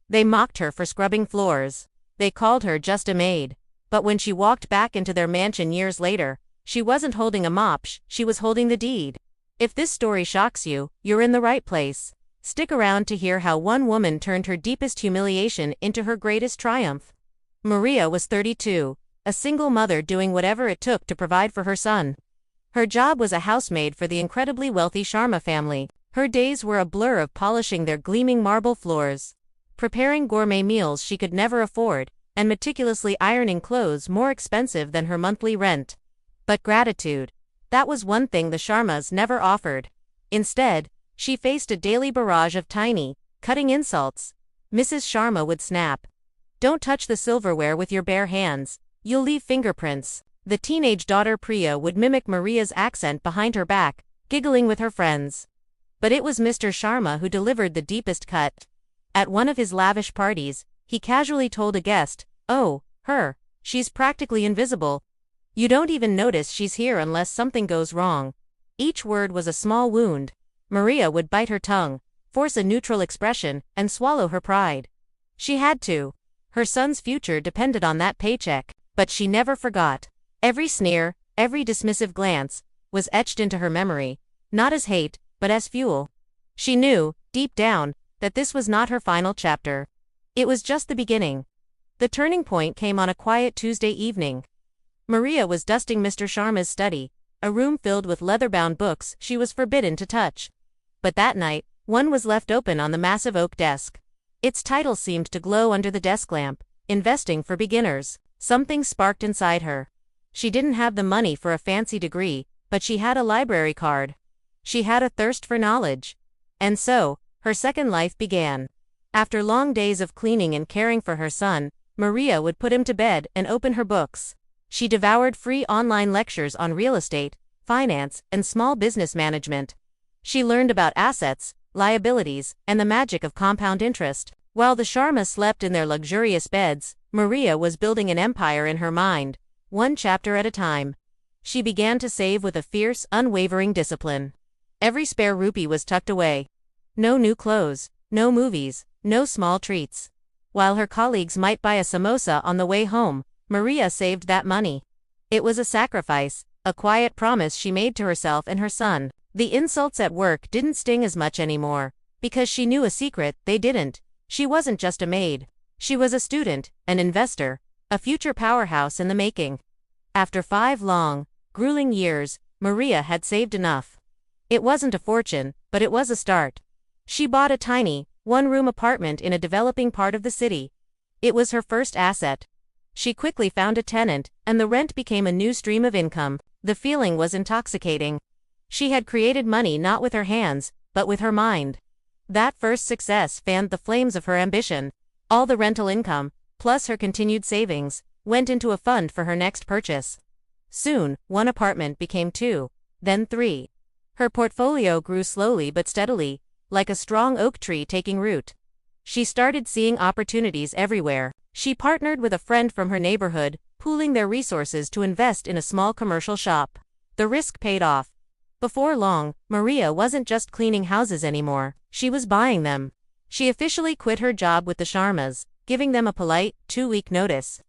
They mocked her for scrubbing floors. They called her just a maid. But when she walked back into their mansion years later, she wasn't holding a mop, she was holding the deed. If this story shocks you, you're in the right place. Stick around to hear how one woman turned her deepest humiliation into her greatest triumph. Maria was 32, a single mother doing whatever it took to provide for her son. Her job was a housemaid for the incredibly wealthy Sharma family. Her days were a blur of polishing their gleaming marble floors, preparing gourmet meals she could never afford, and meticulously ironing clothes more expensive than her monthly rent. But gratitude, that was one thing the Sharmas never offered. Instead, she faced a daily barrage of tiny, cutting insults. Mrs. Sharma would snap. "Don't touch the silverware with your bare hands, you'll leave fingerprints." The teenage daughter Priya would mimic Maria's accent behind her back, giggling with her friends. But it was Mr. Sharma who delivered the deepest cut. At one of his lavish parties, he casually told a guest, "Oh, she's practically invisible. You don't even notice she's here unless something goes wrong." Each word was a small wound. Maria would bite her tongue, force a neutral expression, and swallow her pride. She had to. Her son's future depended on that paycheck, but she never forgot. Every sneer, every dismissive glance, was etched into her memory, not as hate, but as fuel. She knew, deep down, that this was not her final chapter. It was just the beginning. The turning point came on a quiet Tuesday evening. Maria was dusting Mr. Sharma's study, a room filled with leather-bound books she was forbidden to touch. But that night, one was left open on the massive oak desk. Its title seemed to glow under the desk lamp, "Investing for Beginners." Something sparked inside her. She didn't have the money for a fancy degree, but she had a library card. She had a thirst for knowledge. And so, her second life began. After long days of cleaning and caring for her son, Maria would put him to bed and open her books. She devoured free online lectures on real estate, finance, and small business management. She learned about assets, liabilities, and the magic of compound interest. While the Sharmas slept in their luxurious beds, Maria was building an empire in her mind, one chapter at a time. She began to save with a fierce, unwavering discipline. Every spare rupee was tucked away. No new clothes, no movies, no small treats. While her colleagues might buy a samosa on the way home, Maria saved that money. It was a sacrifice, a quiet promise she made to herself and her son. The insults at work didn't sting as much anymore, because she knew a secret they didn't. She wasn't just a maid. She was a student, an investor, a future powerhouse in the making. After 5 long, grueling years, Maria had saved enough. It wasn't a fortune, but it was a start. She bought a tiny, one-room apartment in a developing part of the city. It was her first asset. She quickly found a tenant, and the rent became a new stream of income. The feeling was intoxicating. She had created money not with her hands, but with her mind. That first success fanned the flames of her ambition. All the rental income, plus her continued savings, went into a fund for her next purchase. Soon, 1 apartment became 2, then 3. Her portfolio grew slowly but steadily, like a strong oak tree taking root. She started seeing opportunities everywhere. She partnered with a friend from her neighborhood, pooling their resources to invest in a small commercial shop. The risk paid off. Before long, Maria wasn't just cleaning houses anymore, she was buying them. She officially quit her job with the Sharmas, giving them a polite, 2-week notice.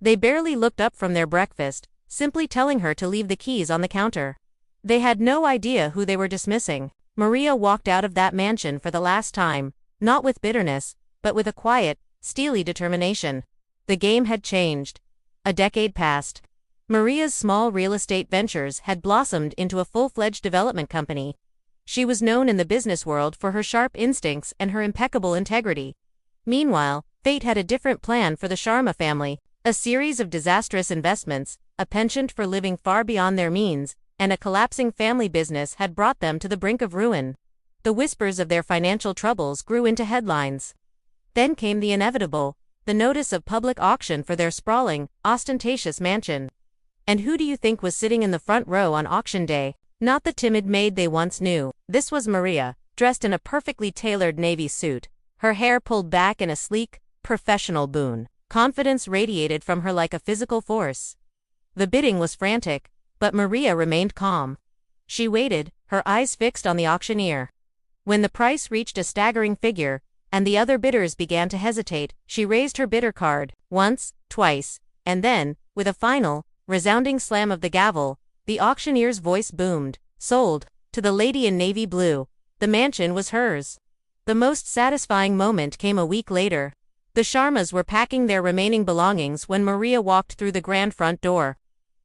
They barely looked up from their breakfast, simply telling her to leave the keys on the counter. They had no idea who they were dismissing. Maria walked out of that mansion for the last time, not with bitterness, but with a quiet, steely determination. The game had changed. A decade passed. Maria's small real estate ventures had blossomed into a full-fledged development company. She was known in the business world for her sharp instincts and her impeccable integrity. Meanwhile, fate had a different plan for the Sharma family. A series of disastrous investments, a penchant for living far beyond their means, and a collapsing family business had brought them to the brink of ruin. The whispers of their financial troubles grew into headlines. Then came the inevitable, the notice of public auction for their sprawling, ostentatious mansion. And who do you think was sitting in the front row on auction day? Not the timid maid they once knew. This was Maria, dressed in a perfectly tailored navy suit, her hair pulled back in a sleek, professional boon. Confidence radiated from her like a physical force. The bidding was frantic, but Maria remained calm. She waited, her eyes fixed on the auctioneer. When the price reached a staggering figure, and the other bidders began to hesitate. She raised her bidder card, once, twice, and then, with a final, resounding slam of the gavel, the auctioneer's voice boomed. Sold, to the lady in navy blue. The mansion was hers. The most satisfying moment came a week later. The Sharmas were packing their remaining belongings when Maria walked through the grand front door.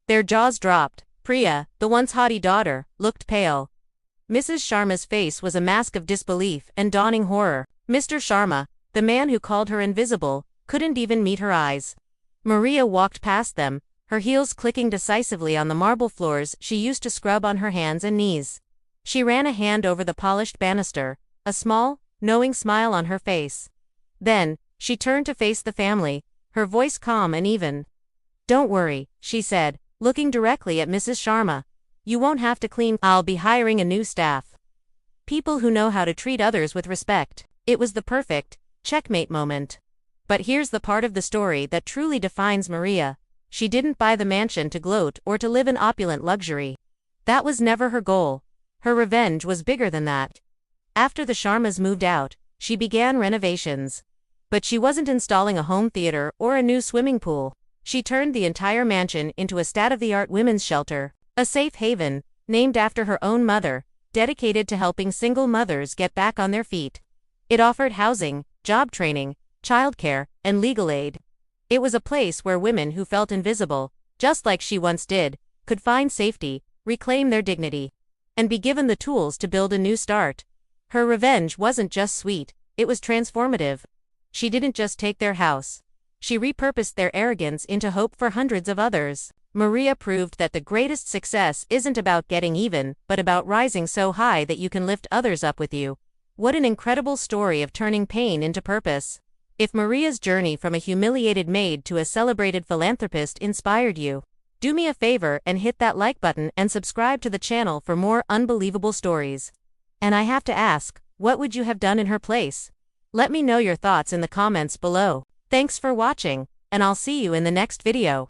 Their jaws dropped. Priya, the once haughty daughter, looked pale. Mrs. Sharma's face was a mask of disbelief and dawning horror. Mr. Sharma, the man who called her invisible, couldn't even meet her eyes. Maria walked past them, her heels clicking decisively on the marble floors she used to scrub on her hands and knees. She ran a hand over the polished banister, a small, knowing smile on her face. Then, she turned to face the family, her voice calm and even. "Don't worry," she said, looking directly at Mrs. Sharma. "You won't have to clean. I'll be hiring a new staff. People who know how to treat others with respect." It was the perfect checkmate moment. But here's the part of the story that truly defines Maria. She didn't buy the mansion to gloat or to live in opulent luxury. That was never her goal. Her revenge was bigger than that. After the Sharmas moved out, she began renovations. But she wasn't installing a home theater or a new swimming pool. She turned the entire mansion into a state-of-the-art women's shelter, a safe haven, named after her own mother, dedicated to helping single mothers get back on their feet. It offered housing, job training, childcare, and legal aid. It was a place where women who felt invisible, just like she once did, could find safety, reclaim their dignity, and be given the tools to build a new start. Her revenge wasn't just sweet, it was transformative. She didn't just take their house. She repurposed their arrogance into hope for hundreds of others. Maria proved that the greatest success isn't about getting even, but about rising so high that you can lift others up with you. What an incredible story of turning pain into purpose. If Maria's journey from a humiliated maid to a celebrated philanthropist inspired you, do me a favor and hit that like button and subscribe to the channel for more unbelievable stories. And I have to ask, what would you have done in her place? Let me know your thoughts in the comments below. Thanks for watching, and I'll see you in the next video.